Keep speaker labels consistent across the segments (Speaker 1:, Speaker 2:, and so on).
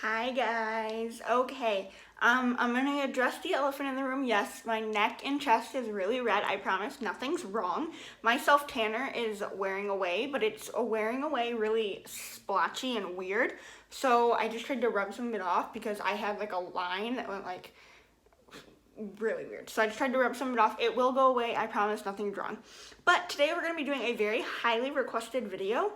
Speaker 1: Hi guys. Okay, I'm gonna address the elephant in the room. Yes, my neck and chest is really red. I promise nothing's wrong. My self tanner is wearing away, but it's wearing away really splotchy and weird. So I just tried to rub some of it off because I had like a line that went like really weird. So I just tried to rub some of it off. It will go away. I promise nothing's wrong. But today we're gonna be doing a very highly requested video.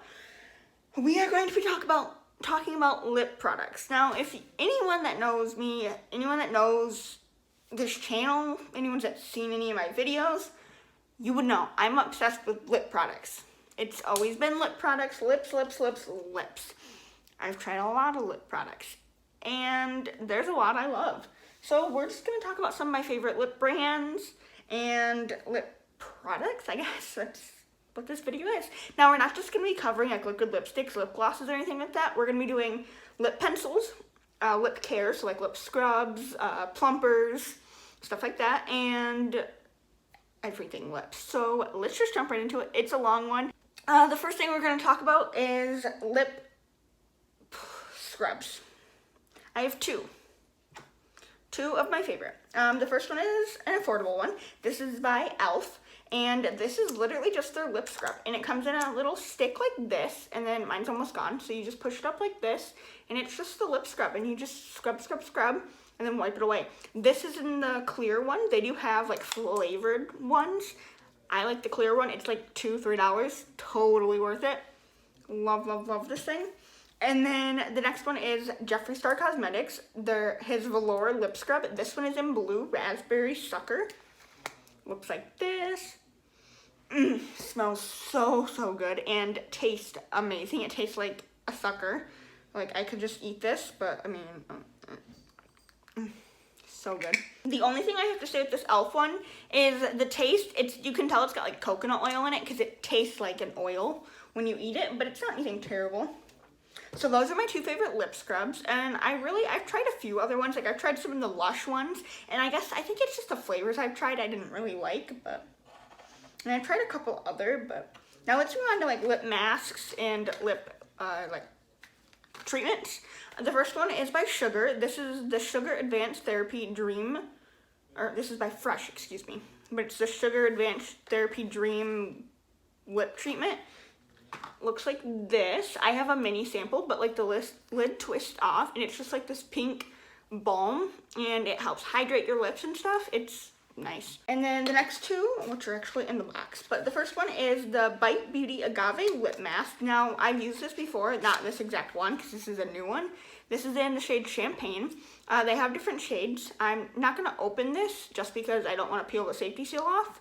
Speaker 1: We are going to be talking about lip products. Now, if anyone that knows me, anyone that knows this channel, anyone that's seen any of my videos, you would know I'm obsessed with lip products. It's always been lip products, lips. I've tried a lot of lip products, and there's a lot I love. So we're just gonna talk about some of my favorite lip brands and lip products, I guess. That's what this video is. Now, we're not just going to be covering like liquid lipsticks, lip glosses, or anything like that. We're going to be doing lip pencils, lip care, so like lip scrubs, plumpers, stuff like that, and everything lips. So let's just jump right into it. It's a long one. The first thing we're going to talk about is lip scrubs. I have two of my favorite. The first one is an affordable one. This is by e.l.f. And this is literally just their lip scrub. And it comes in a little stick like this. And then mine's almost gone. So you just push it up like this. And it's just the lip scrub. And you just scrub. And then wipe it away. This is in the clear one. They do have like flavored ones. I like the clear one. It's like $2, $3. Totally worth it. Love this thing. And then the next one is Jeffree Star Cosmetics. His Velour lip scrub. This one is in blue raspberry sucker. Looks like this. Smells so good and tastes amazing. It tastes like a sucker. Like I could just eat this, but I mean, so good. The only thing I have to say with this e.l.f. one is the taste. You can tell it's got like coconut oil in it because it tastes like an oil when you eat it, but it's not anything terrible. So those are my two favorite lip scrubs, and I've tried a few other ones. Like I've tried some of the Lush ones, and I think it's just the flavors I've tried I didn't really like, and I've tried a couple other, but now let's move on to like lip masks and lip like treatments. The first one is by Sugar. This is the Sugar Advanced Therapy Dream, or this is by Fresh, excuse me, but it's the Sugar Advanced Therapy Dream lip treatment. Looks like this. I have a mini sample, but like the lid twists off, and it's just like this pink balm, and it helps hydrate your lips and stuff. It's nice. And then the next two, which are actually in the box, but the first one is the Bite Beauty Agave Lip Mask. Now, I've used this before, not this exact one, because this is a new one. This is in the shade Champagne. They have different shades. I'm not going to open this just because I don't want to peel the safety seal off,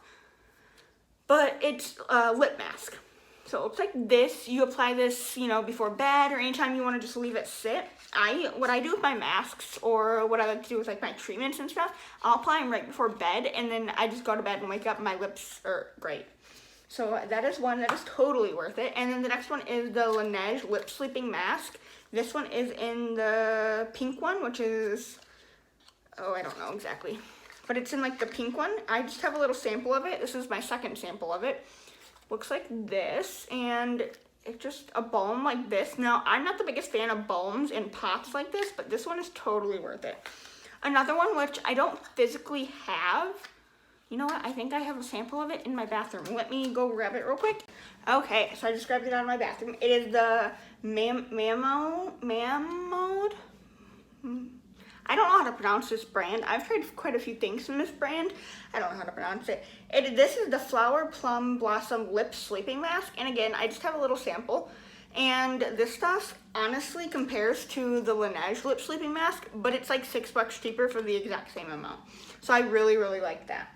Speaker 1: but it's a lip mask. So it looks like this. You apply this, before bed or anytime you want to just leave it sit. What I do with my masks, or what I like to do with like my treatments and stuff, I'll apply them right before bed, and then I just go to bed and wake up and my lips are great. So that is one that is totally worth it. And then the next one is the Laneige Lip Sleeping Mask. This one is in the pink one, which is, I don't know exactly, but it's in like the pink one. I just have a little sample of it. This is my second sample of it. Looks like this, and it's just a balm like this. Now, I'm not the biggest fan of balms in pots like this, but this one is totally worth it. Another one, which I don't physically have, you know what? I think I have a sample of it in my bathroom. Let me go grab it real quick. Okay, so I just grabbed it out of my bathroom. It is the Mamode. I don't know how to pronounce this brand. I've tried quite a few things from this brand. I don't know how to pronounce it. This is the Flower Plum Blossom Lip Sleeping Mask. And again, I just have a little sample. And this stuff honestly compares to the Laneige Lip Sleeping Mask, but it's like $6 cheaper for the exact same amount. So I really like that.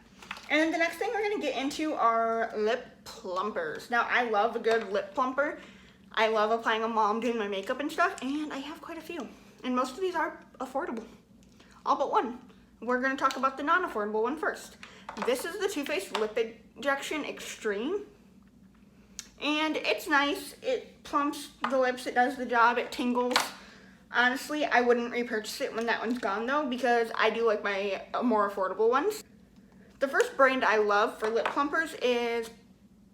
Speaker 1: And then the next thing we're going to get into are lip plumpers. Now, I love a good lip plumper. I love applying them while I'm doing my makeup and stuff, and I have quite a few. And most of these are affordable. All but one. We're going to talk about the non-affordable one first. This is the Too Faced Lip Injection Extreme. And it's nice. It plumps the lips. It does the job. It tingles. Honestly, I wouldn't repurchase it when that one's gone, though, because I do like my more affordable ones. The first brand I love for lip plumpers is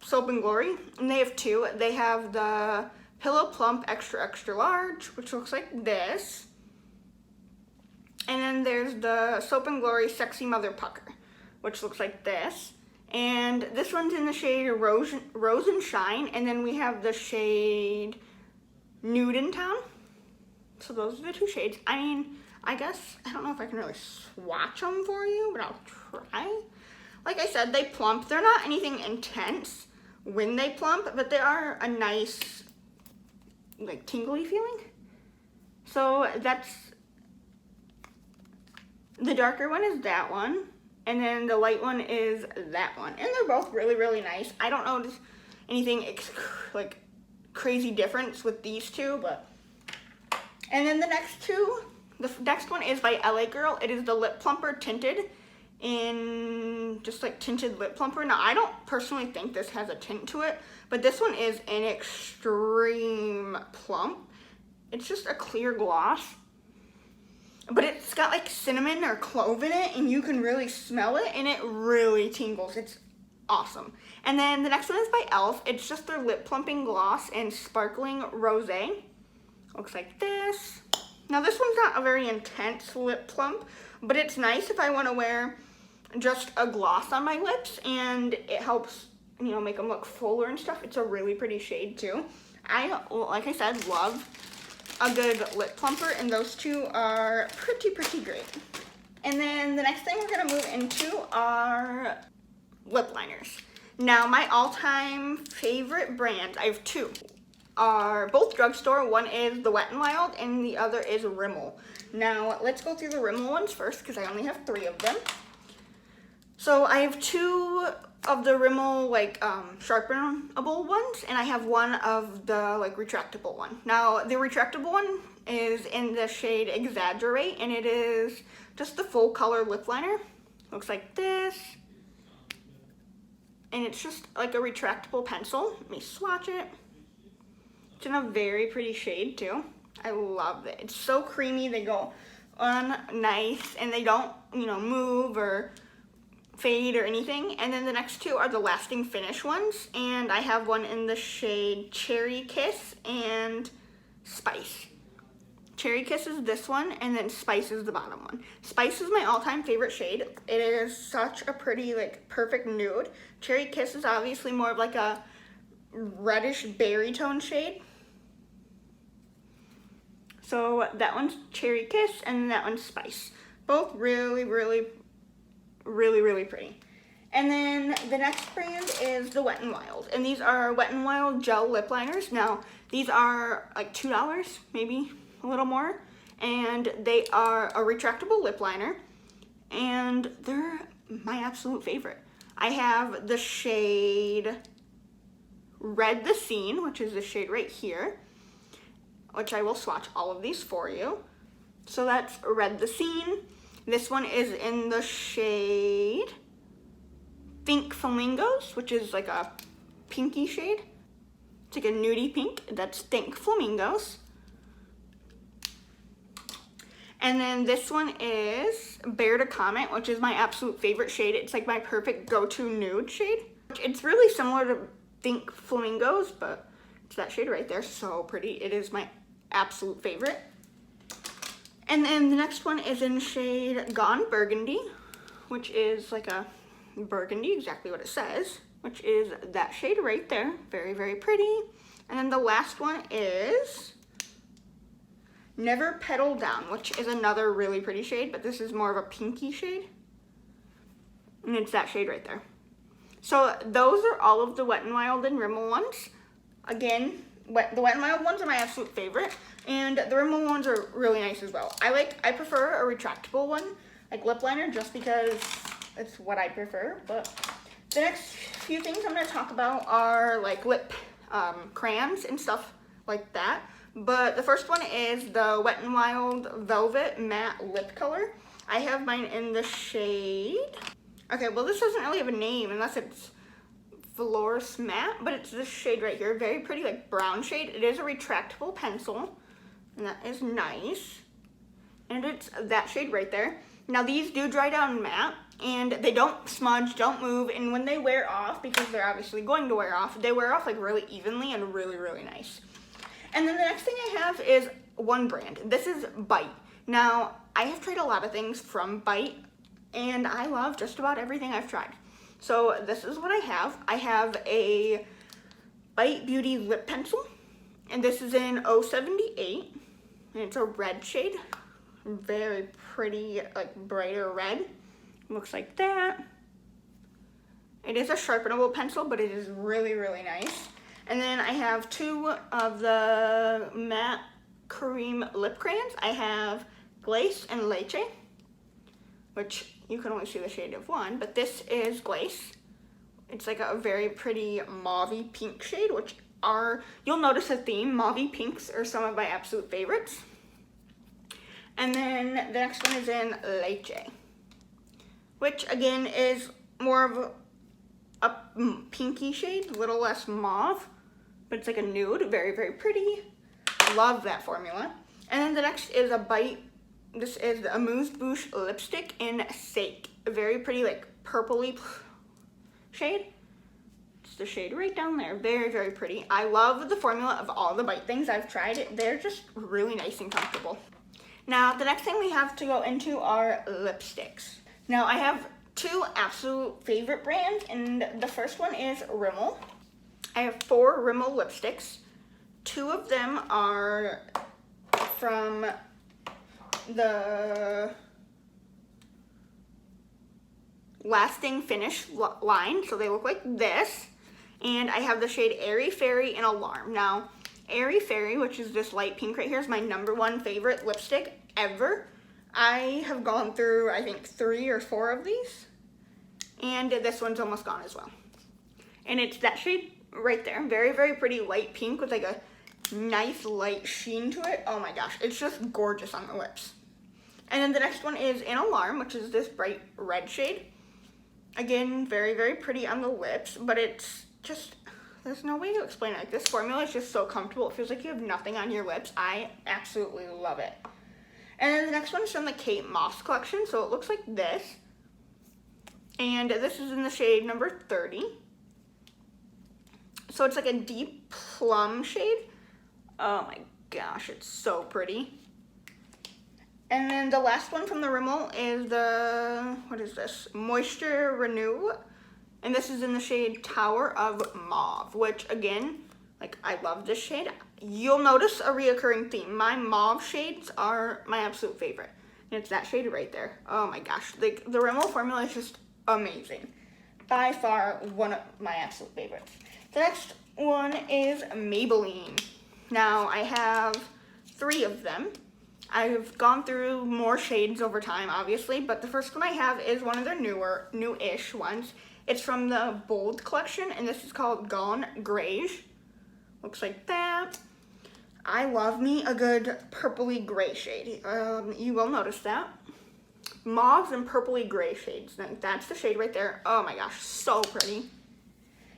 Speaker 1: Soap & Glory. And they have two. They have the Pillow Plump Extra Large, which looks like this. And then there's the Soap and Glory Sexy Mother Pucker, which looks like this. And this one's in the shade Rose and Shine. And then we have the shade Nude in Town. So those are the two shades. I mean, I guess, I don't know if I can really swatch them for you, but I'll try. Like I said, they plump. They're not anything intense when they plump, but they are a nice, like, tingly feeling. So that's, the darker one is that one, and then the light one is that one. And they're both really, really nice. I don't notice anything, like, crazy difference with these two, but. And then the next one is by LA Girl. It is the Lip Plumper Tinted in just like tinted lip plumper. Now, I don't personally think this has a tint to it, but this one is an extreme plump. It's just a clear gloss, but it's got like cinnamon or clove in it, and you can really smell it, and it really tingles. It's awesome. And then the next one is by e.l.f. It's just their lip plumping gloss in Sparkling Rosé. Looks like this. Now, this one's not a very intense lip plump, but it's nice if I want to wear just a gloss on my lips, and it helps, you know, make them look fuller and stuff. It's a really pretty shade too. I, like I said, love a good lip plumper, and those two are pretty great. And then the next thing we're gonna move into are lip liners. Now, my all-time favorite brands, I have two, are both drugstore. One is the Wet n Wild, and the other is Rimmel. Now, let's go through the Rimmel ones first, because I only have 3 of them. So I have 2 of the Rimmel, like, sharpenable ones, and I have 1 of the, like, retractable one. Now, the retractable one is in the shade Exaggerate, and it is just the full color lip liner. Looks like this. And it's just like a retractable pencil. Let me swatch it. It's in a very pretty shade too. I love it. It's so creamy. They go on nice, and they don't, you know, move or fade or anything. And then the next 2 are the Lasting Finish ones, and I have one in the shade Cherry Kiss and Spice. Cherry Kiss is this one, and then Spice is the bottom one. Spice is my all-time favorite shade. It is such a pretty, like, perfect nude. Cherry Kiss is obviously more of like a reddish berry tone shade. So that one's Cherry Kiss, and that one's Spice. Both really pretty. And then the next brand is the Wet n Wild, and these are Wet n Wild gel lip liners. Now, these are like $2, maybe a little more, and they are a retractable lip liner, and they're my absolute favorite. I have the shade Red the Scene, which is the shade right here, which I will swatch all of these for you. So that's Red the Scene. This one is in the shade Pink Flamingos, which is like a pinky shade. It's like a nudie pink. That's Pink Flamingos. And then this one is Bear to Comment, which is my absolute favorite shade. It's like my perfect go-to nude shade. It's really similar to Pink Flamingos, but it's that shade right there. So pretty. It is my absolute favorite. And then the next one is in shade Gone Burgundy, which is like a burgundy, exactly what it says, which is that shade right there. Very pretty. And then the last one is Never Petal Down, which is another really pretty shade, but this is more of a pinky shade. And it's that shade right there. So those are all of the Wet n Wild and Rimmel ones. Again, the Wet n Wild ones are my absolute favorite, and the Rimmel ones are really nice as well. I prefer a retractable one, like lip liner, just because it's what I prefer. But the next few things I'm going to talk about are like lip crayons and stuff like that. But the first one is the Wet n Wild Velvet Matte Lip Color. I have mine in the shade... Okay, well, this doesn't really have a name unless it's Velours Matte, but it's this shade right here. Very pretty, like, brown shade. It is a retractable pencil, and that is nice. And it's that shade right there. Now, these do dry down matte, and they don't smudge, don't move, and when they wear off, because they're obviously going to wear off, they wear off, like, really evenly and really nice. And then the next thing I have is one brand. This is Bite. Now, I have tried a lot of things from Bite, and I love just about everything I've tried. So this is what I have. I have a Bite Beauty lip pencil, and this is in 078, and it's a red shade. Very pretty, like brighter red. Looks like that. It is a sharpenable pencil, but it is really, really nice. And then I have two of the matte cream lip crayons. I have Glace and Leche, which you can only see the shade of one, but this is Glace. It's like a very pretty mauvey pink shade, which you'll notice a theme. Mauvey pinks are some of my absolute favorites. And then the next one is in Leche, which again is more of a pinky shade, a little less mauve, but it's like a nude, very, very pretty. Love that formula. And then the next is a Bite. This is the Amuse Bouche lipstick in Sake. A very pretty, like, purpley shade. It's the shade right down there. Very, very pretty. I love the formula of all the Bite things I've tried. They're just really nice and comfortable. Now, the next thing we have to go into are lipsticks. Now, I have two absolute favorite brands, and the first one is Rimmel. I have 4 Rimmel lipsticks. 2 of them are from the Lasting Finish line, so they look like this. And I have the shade Airy Fairy and Alarm. Now, Airy Fairy, which is this light pink right here, is my #1 favorite lipstick ever. I have gone through, I think, 3 or 4 of these, and this one's almost gone as well. And it's that shade right there. Very, very pretty light pink with like a nice light sheen to it. Oh my gosh, it's just gorgeous on the lips. And then the next one is in Alarm, which is this bright red shade. Again, very, very pretty on the lips, but it's just, there's no way to explain it. Like, this formula is just so comfortable. It feels like you have nothing on your lips. I absolutely love it. And then the next one is from the Kate Moss collection, so it looks like this. And this is in the shade number 30. So it's like a deep plum shade. Oh my gosh, it's so pretty. And then the last one from the Rimmel is the, what is this? Moisture Renew. And this is in the shade Tower of Mauve, which again, like, I love this shade. You'll notice a reoccurring theme. My mauve shades are my absolute favorite. And it's that shade right there. Oh my gosh. The Rimmel formula is just amazing. By far, one of my absolute favorites. The next one is Maybelline. Now, I have 3 of them. I've gone through more shades over time, obviously, but the first one I have is one of their new-ish ones. It's from the Bold collection, and this is called Gone Greige. Looks like that. I love me a good purpley gray shade. You will notice that. Mauves and purpley gray shades. That's the shade right there. Oh my gosh, so pretty.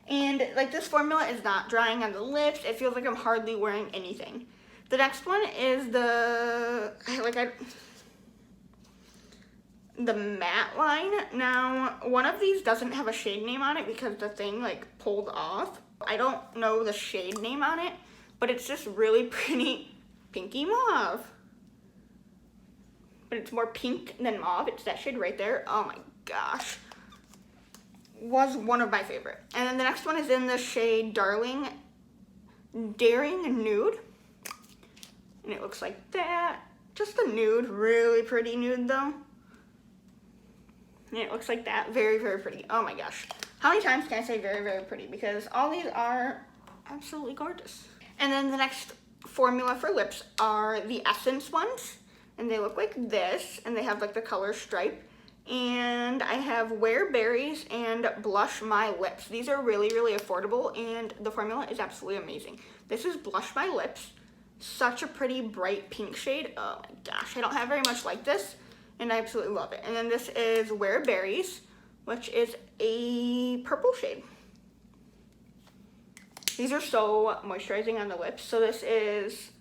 Speaker 1: And like, this formula is not drying on the lips. It feels like I'm hardly wearing anything. The next one is the matte line. Now, one of these doesn't have a shade name on it because the thing like pulled off. I don't know the shade name on it, but it's just really pretty pinky mauve. But it's more pink than mauve. It's that shade right there. Oh my gosh. Was one of my favorite. And then the next one is in the shade Daring Nude. And it looks like that. Just a nude, really pretty nude though. And it looks like that. Very, very pretty. Oh my gosh. How many times can I say very, very pretty? Because all these are absolutely gorgeous. And then the next formula for lips are the Essence ones. And they look like this. And they have like the color stripe. And I have Wear Berries and Blush My Lips. These are really, really affordable. And the formula is absolutely amazing. This is Blush My Lips. Such a pretty bright pink shade. Oh my gosh. I don't have very much like this. And I absolutely love it. And then this is Wear Berries, which is a purple shade. These are so moisturizing on the lips. So this is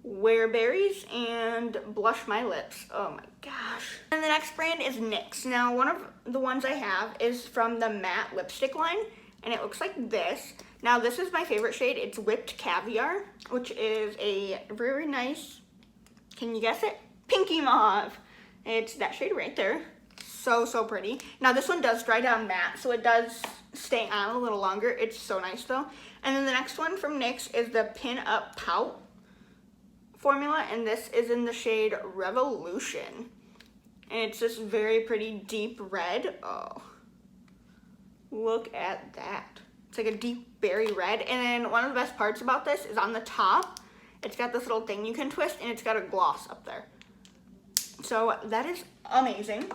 Speaker 1: Wear Berries and Blush My Lips. Oh my gosh. And the next brand is NYX. Now, one of the ones I have is from the matte lipstick line, and it looks like this. Now, this is my favorite shade. It's Whipped Caviar, which is a very nice, can you guess it? Pink pinky mauve. It's that shade right there. So, so pretty. Now this one does dry down matte, so it does stay on a little longer. It's so nice though. And then the next one from NYX is the Pin Up Pout formula, and this is in the shade Revolution. And it's this very pretty deep red. Oh, look at that. It's like a deep berry red. And then one of the best parts about this is on the top, it's got this little thing you can twist, and it's got a gloss up there. So that is amazing.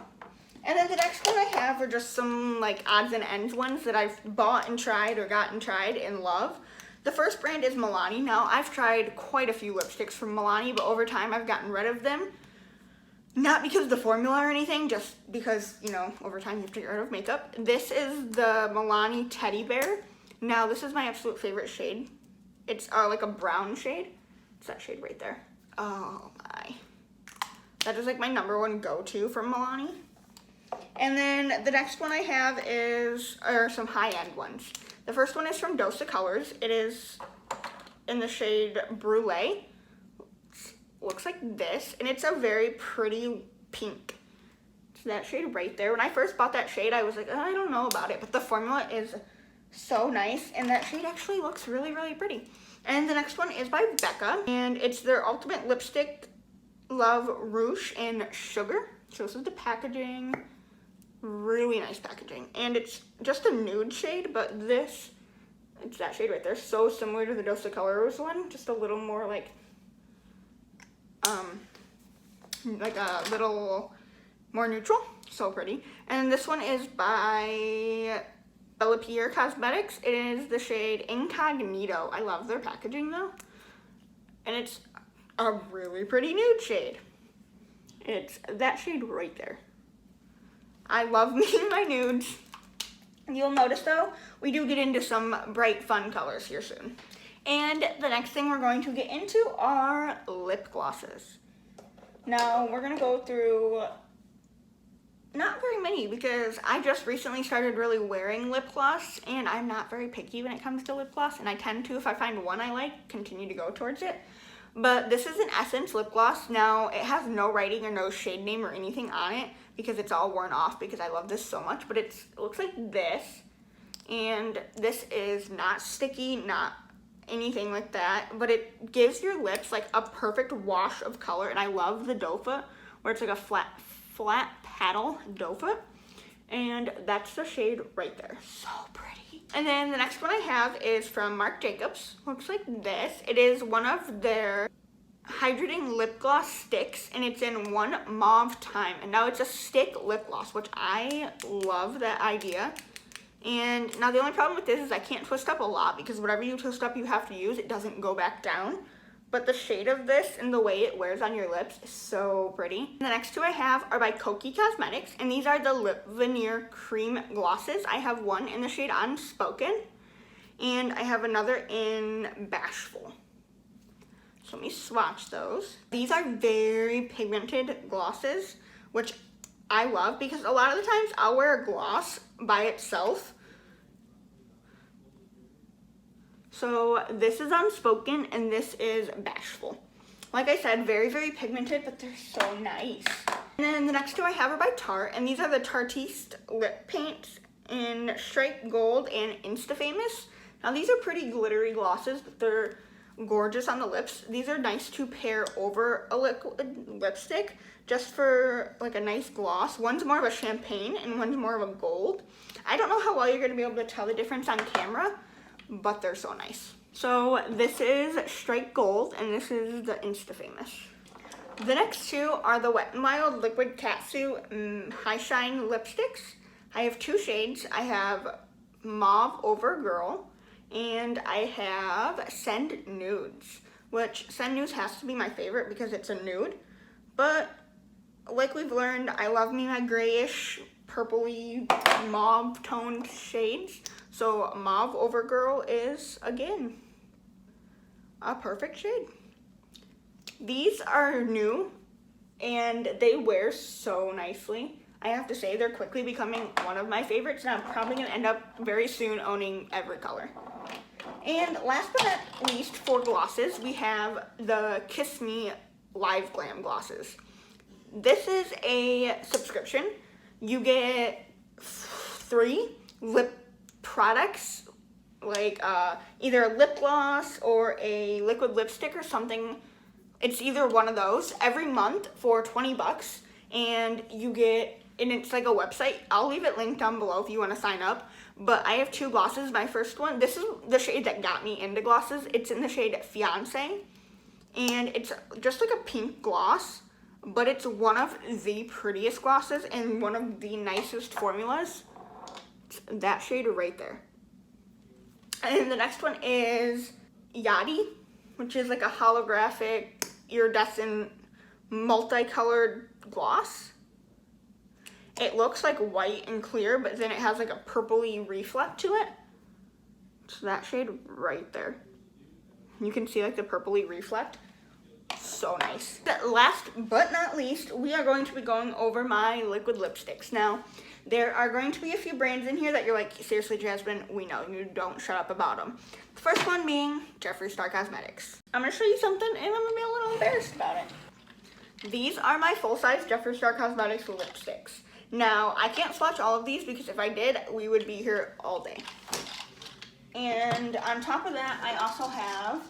Speaker 1: And then the next one I have are just some like odds and ends ones that I've bought and tried or gotten tried and love. The first brand is Milani. Now I've tried quite a few lipsticks from Milani, but over time I've gotten rid of them. Not because of the formula or anything, just because, you know, over time you have to get rid of makeup. This is the Milani Teddy Bear. Now this is my absolute favorite shade. It's like a brown shade. It's that shade right there. Oh my. That is like my #1 go-to from Milani. And then the next one I have are some high-end ones. The first one is from Dose Colors. It is in the shade Brulee. Looks like this, and it's a very pretty pink. It's that shade right there. When I first bought that shade, I was like, oh, I don't know about it, but the formula is so nice, and that shade actually looks really, really pretty. And the next one is by Becca, and it's their Ultimate Lipstick Love Rouge and Sugar. So this is the packaging. Really nice packaging, and it's just a nude shade, but it's that shade right there. So similar to the Dose Colors one, just a little more like a little more neutral. So pretty. And this one is by Bella Pierre Cosmetics. It is the shade Incognito. I love their packaging though, and it's a really pretty nude shade. It's that shade right there. I love me my nudes. You'll notice though, we do get into some bright fun colors here soon. And the next thing we're going to get into are lip glosses. Now we're gonna go through not very many because I just recently started really wearing lip gloss, and I'm not very picky when it comes to lip gloss, and I tend to, if I find one I like, continue to go towards it. But this is an Essence lip gloss. Now it has no writing or no shade name or anything on it, because it's all worn off because I love this so much, but it looks like this, and this is not sticky, not anything like that, but it gives your lips like a perfect wash of color, and I love the doe foot, where it's like a flat paddle doe foot, and that's the shade right there. So pretty. And then the next one I have is from Marc Jacobs. Looks like this. It is one of their hydrating lip gloss sticks, and it's in One Mauve Time, and now it's a stick lip gloss, which I love that idea. And now the only problem with this is I can't twist up a lot, because whatever you twist up you have to use, it doesn't go back down. But the shade of this and the way it wears on your lips is so pretty. And the next two I have are by Kokie Cosmetics, and these are the Lip Veneer Cream Glosses. I have one in the shade Unspoken, and I have another in Bashful. So let me swatch those. These are very pigmented glosses, which I love, because a lot of the times I'll wear a gloss by itself. So this is Unspoken, and this is Bashful. Like I said, very, very pigmented, but they're so nice. And then the next two I have are by Tarte, and these are the Tartiste lip paints in Strike Gold and Insta Famous. Now these are pretty glittery glosses, but they're gorgeous on the lips. These are nice to pair over a liquid lipstick, just for like a nice gloss. One's more of a champagne and one's more of a gold. I don't know how well you're gonna be able to tell the difference on camera, but they're so nice. So this is Strike Gold, and this is the Insta Famous. The next two are the Wet n Wild Liquid Catsuit High Shine lipsticks. I have two shades. I have Mauve Over Girl, and I have Send Nudes, which Send Nudes has to be my favorite because it's a nude. But like we've learned, I love me my grayish, purpley, mauve toned shades. So Mauve Over Girl is, again, a perfect shade. These are new, and they wear so nicely. I have to say, they're quickly becoming one of my favorites, and I'm probably going to end up very soon owning every color. And last but not least, for glosses, we have the Kiss Me Live Glam glosses. This is a subscription. You get 3 lip products, like either a lip gloss or a liquid lipstick or something. It's either one of those every month for 20 bucks, and you get, and it's like a website. I'll leave it linked down below if you want to sign up. But I have 2 glosses. My first one, this is the shade that got me into glosses. It's in the shade Fiancé, and it's just like a pink gloss, but it's one of the prettiest glosses and one of the nicest formulas. It's that shade right there. And then the next one is Yachty, which is like a holographic, iridescent, multicolored gloss. It looks like white and clear, but then it has like a purpley reflect to it. So that shade right there. You can see like the purpley reflect. So nice. Last but not least, we are going to be going over my liquid lipsticks. Now, there are going to be a few brands in here that you're like, seriously, Jasmine, we know, you don't shut up about them. The first one being Jeffree Star Cosmetics. I'm going to show you something, and I'm going to be a little embarrassed about it. These are my full-size Jeffree Star Cosmetics lipsticks. Now, I can't swatch all of these because if I did, we would be here all day. And on top of that, I also have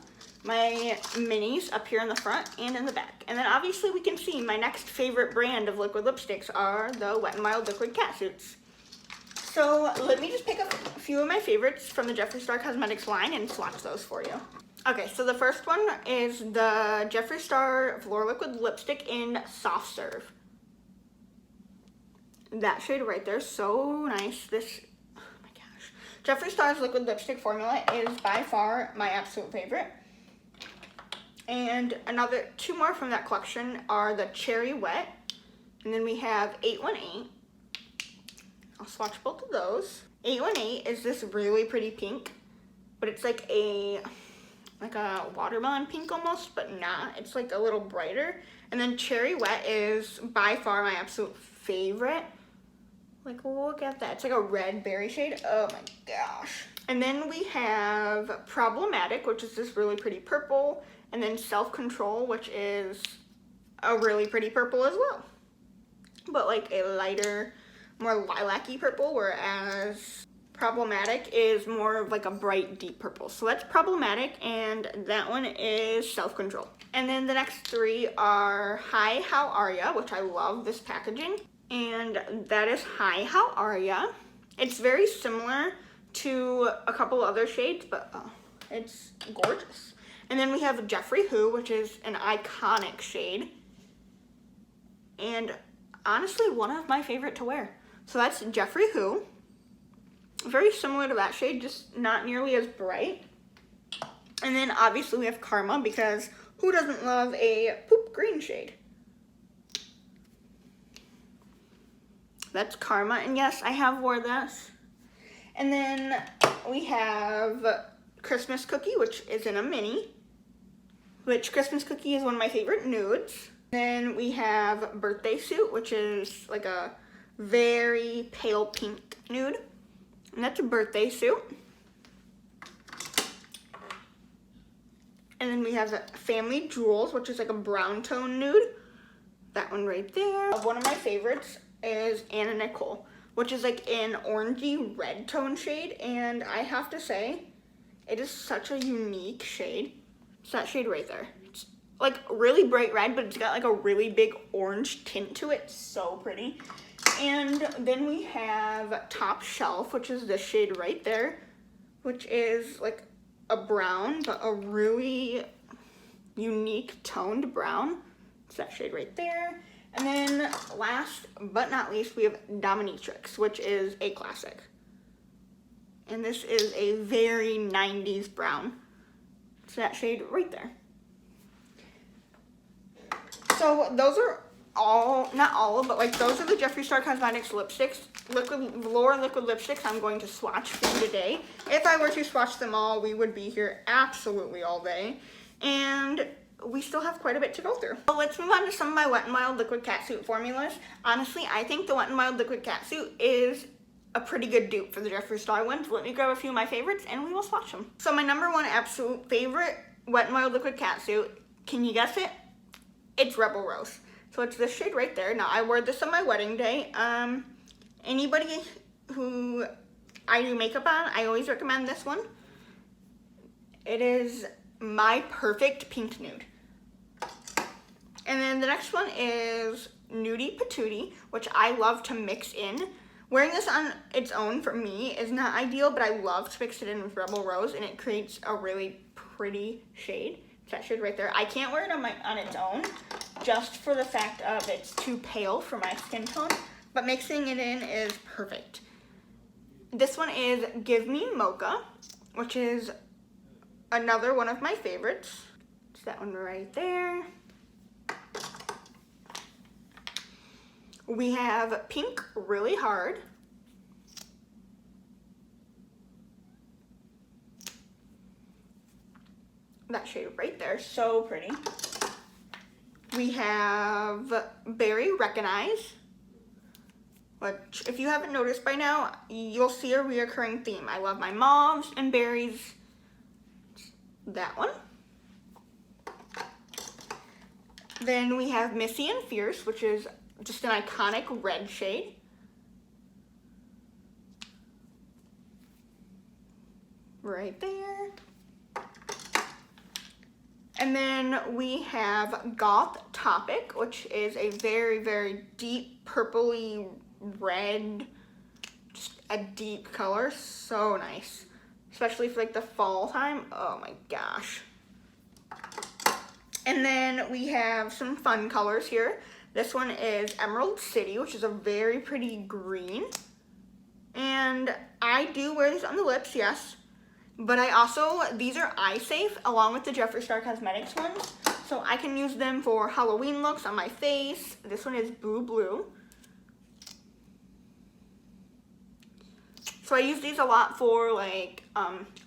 Speaker 1: my minis up here in the front and in the back. And then obviously we can see my next favorite brand of liquid lipsticks are the Wet n Wild Liquid Catsuits. So let me just pick up a few of my favorites from the Jeffree Star Cosmetics line and swatch those for you. Okay, so the first one is the Jeffree Star Velour Liquid Lipstick in Soft Serve. That shade right there, so nice. This, oh my gosh. Jeffree Star's liquid lipstick formula is by far my absolute favorite. And another 2 more from that collection are the Cherry Wet. And then we have 818. I'll swatch both of those. 818 is this really pretty pink, but it's like a watermelon pink almost, but not. It's like a little brighter. And then Cherry Wet is by far my absolute favorite. Like, look at that. It's like a red berry shade. Oh my gosh. And then we have Problematic, which is this really pretty purple. And then Self-Control, which is a really pretty purple as well. But like a lighter, more lilac-y purple, whereas Problematic is more of like a bright, deep purple. So that's Problematic, and that one is Self-Control. And then the next 3 are Hi, How Are Ya, which I love this packaging. And that is Hi, How Are Ya. It's very similar to a couple other shades, but it's gorgeous. And then we have Jeffree Who, which is an iconic shade. And honestly, one of my favorite to wear. So that's Jeffree Who. Very similar to that shade, just not nearly as bright. And then obviously we have Karma, because who doesn't love a poop green shade? That's Karma, and yes, I have wore this. And then we have Christmas Cookie, which is in a mini. Which Christmas Cookie is one of my favorite nudes. Then we have Birthday Suit, which is like a very pale pink nude. And that's a Birthday Suit. And then we have Family Jewels, which is like a brown tone nude. That one right there. One of my favorites is Anna Nicole, which is like an orangey red tone shade. And I have to say, it is such a unique shade. It's that shade right there. It's like really bright red, but it's got like a really big orange tint to it. So pretty. And then we have Top Shelf, which is this shade right there, which is like a brown, but a really unique toned brown. It's that shade right there. And then last but not least, we have Dominatrix, which is a classic. And this is a very 90s brown. It's that shade right there. So those are all, not all, but like those are the Jeffree Star Cosmetics lipsticks, Velour liquid lipsticks I'm going to swatch for you today. If I were to swatch them all, we would be here absolutely all day. And we still have quite a bit to go through. So let's move on to some of my Wet n Wild Liquid Catsuit formulas. Honestly, I think the Wet n Wild Liquid Catsuit is a pretty good dupe for the Jeffree Star ones. Let me grab a few of my favorites and we will swatch them. So my number 1 absolute favorite Wet n Wild Liquid Catsuit, can you guess it? It's Rebel Rose. So it's this shade right there. Now, I wore this on my wedding day. Anybody who I do makeup on, I always recommend this one. It is my perfect pink nude. And then the next one is Nudie Patootie, which I love to mix in. Wearing this on its own for me is not ideal, but I love to mix it in with Rebel Rose, and it creates a really pretty shade. It's that shade right there. I can't wear it on its own, just for the fact of it's too pale for my skin tone, but mixing it in is perfect. This one is Give Me Mocha, which is another one of my favorites. It's that one right there. We have Pink Really Hard. That shade right there, so pretty. We have Berry Recognize, which if you haven't noticed by now, you'll see a reoccurring theme. I love my mauves and berries. That one. Then we have Missy and Fierce, which is just an iconic red shade. Right there. And then we have Goth Topic, which is a very, very deep purpley red, just a deep color. So nice. Especially for like the fall time. Oh my gosh. And then we have some fun colors here. This one is Emerald City, which is a very pretty green. And I do wear these on the lips, yes. But I also, these are eye safe along with the Jeffree Star Cosmetics ones. So I can use them for Halloween looks on my face. This one is Boo Blue. So I use these a lot for like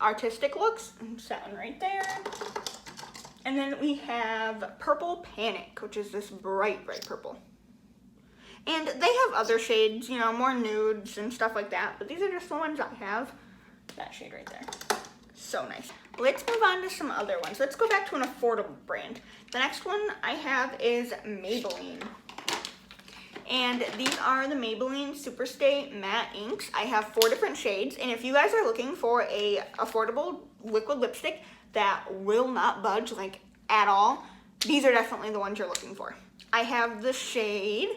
Speaker 1: artistic looks. It's that one right there. And then we have Purple Panic, which is this bright, bright purple. And they have other shades, you know, more nudes and stuff like that. But these are just the ones I have. That shade right there. So nice. Let's move on to some other ones. Let's go back to an affordable brand. The next one I have is Maybelline. And these are the Maybelline Superstay Matte Inks. I have 4 different shades. And if you guys are looking for a affordable liquid lipstick that will not budge like at all, these are definitely the ones you're looking for. I have the shade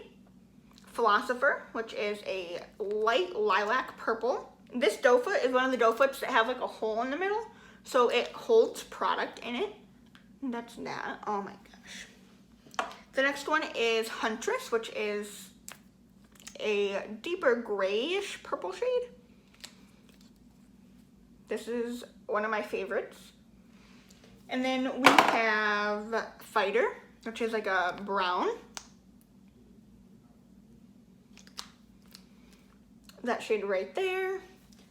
Speaker 1: Philosopher, which is a light lilac purple. This doe foot is one of the doe foots that have like a hole in the middle, so it holds product in it. That's that. Oh my gosh. The next one is Huntress, which is a deeper grayish purple shade. This is one of my favorites. And then we have Fighter, which is like a brown. That shade right there.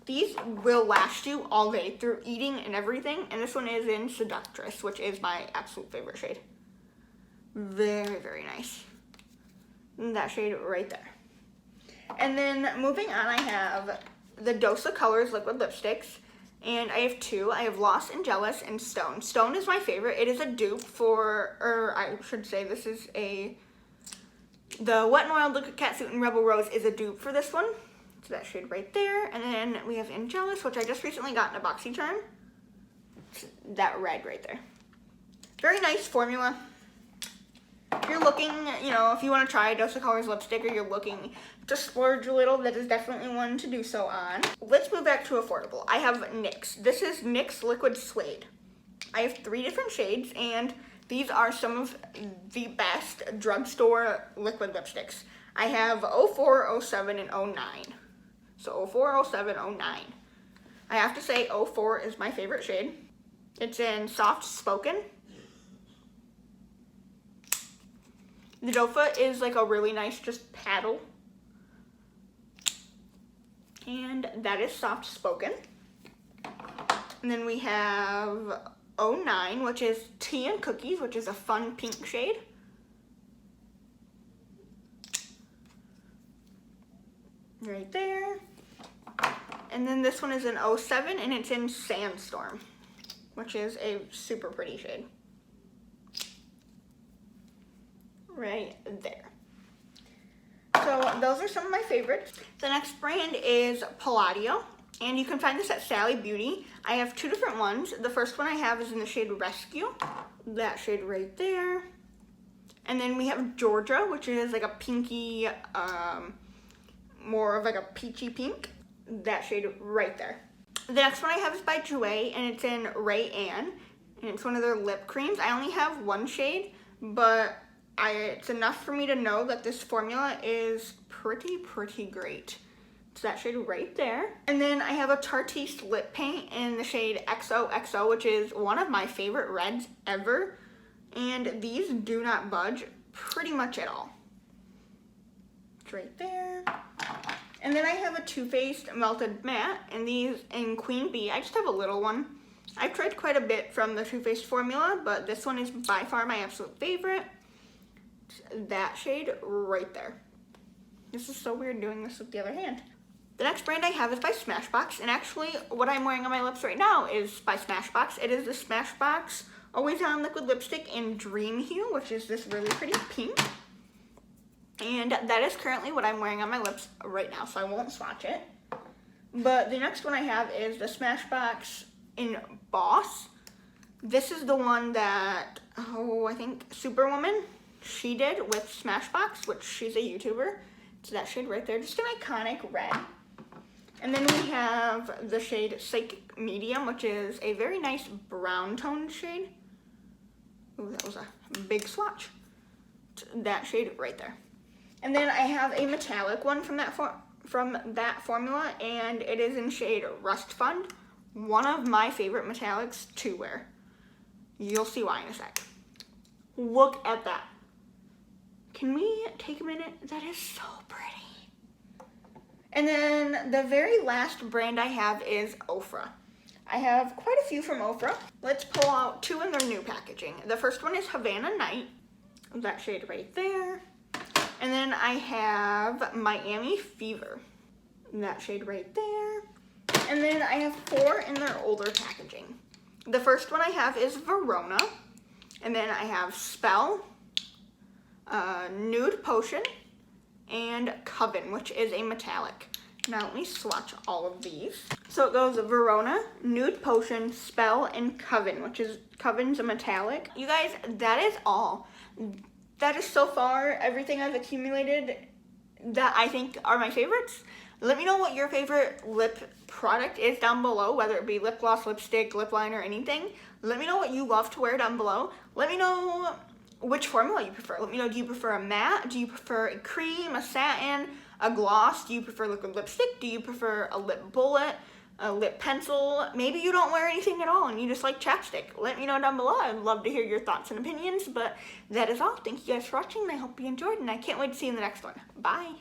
Speaker 1: These will last you all day through eating and everything. And this one is in Seductress, which is my absolute favorite shade. Very, very nice. And that shade right there. And then moving on, I have the Dosa Colors liquid lipsticks. And I have 2. I have Lost and Jealous and Stone. Stone is my favorite. It is a dupe for, or I should say this is the Wet n Wild Liquid Catsuit and Rebel Rose is a dupe for this one. So that shade right there. And then we have In Jealous, which I just recently got in a BoxyCharm. It's that red right there. Very nice formula. If you're looking, you know, if you want to try a Dosa Colors lipstick or you're looking to splurge a little, that is definitely one to do so on. Let's move back to affordable. I have NYX. This is NYX Liquid Suede. I have 3 different shades, and these are some of the best drugstore liquid lipsticks. I have 04, 07, and 09. So 04, 07, 09. I have to say 04 is my favorite shade. It's in Soft Spoken. The doe foot is like a really nice just paddle. And that is Soft Spoken. And then we have 09, which is Tea and Cookies, which is a fun pink shade. Right there. And then this one is an 07, and it's in Sandstorm, which is a super pretty shade. right there. So those are some of my favorites. The next brand is Palladio, and you can find this at Sally Beauty. I have 2 different ones. The first one I have is in the shade Rescue, that shade right there. And then we have Georgia, which is like a pinky, more of like a peachy pink, that shade right there. The next one I have is by Jouer, and it's in Ray Ann, and it's one of their lip creams. I only have 1 shade, but it's enough for me to know that this formula is pretty great. It's that shade right there. And then I have a Tartiste lip paint in the shade XOXO, which is one of my favorite reds ever. And these do not budge pretty much at all. It's right there. And then I have a Too Faced Melted Matte, and these in Queen Bee. I just have a little one. I've tried quite a bit from the Too Faced formula, but this one is by far my absolute favorite. That shade right there. This is so weird doing this with the other hand. The next brand I have is by Smashbox, and actually what I'm wearing on my lips right now is by Smashbox. It is the Smashbox Always On Liquid Lipstick in Dream Hue, which is this really pretty pink. And that is currently what I'm wearing on my lips right now, so I won't swatch it. But the next one I have is the Smashbox in Boss. This is the one that, I think Superwoman, she did with Smashbox, which she's a YouTuber. It's that shade right there, just an iconic red. And then we have the shade Psychic Medium, which is a very nice brown toned shade. Ooh, that was a big swatch. It's that shade right there. And then I have a metallic one from that formula, and it is in shade Rust Fund. One of my favorite metallics to wear. You'll see why in a sec. Look at that. Can we take a minute? That is so pretty. And then the very last brand I have is Ofra. I have quite a few from Ofra. Let's pull out 2 in their new packaging. The first one is Havana Night, that shade right there. And then I have Miami Fever, that shade right there. And then I have 4 in their older packaging. The first one I have is Verona, and then I have Spell, Nude Potion, and Coven, which is a metallic. Now let me swatch all of these. So it goes Verona, Nude Potion, Spell, and Coven, which is, Coven's a metallic. You guys, that is all. That is so far everything I've accumulated that I think are my favorites. Let me know what your favorite lip product is down below, whether it be lip gloss, lipstick, lip liner, anything. Let me know what you love to wear down below. Let me know which formula you prefer. Let me know, do you prefer a matte? Do you prefer a cream, a satin, a gloss? Do you prefer liquid lipstick? Do you prefer a lip bullet, a lip pencil? Maybe you don't wear anything at all and you just like chapstick. Let me know down below. I'd love to hear your thoughts and opinions, but that is all. Thank you guys for watching, and I hope you enjoyed, and I can't wait to see you in the next one. Bye.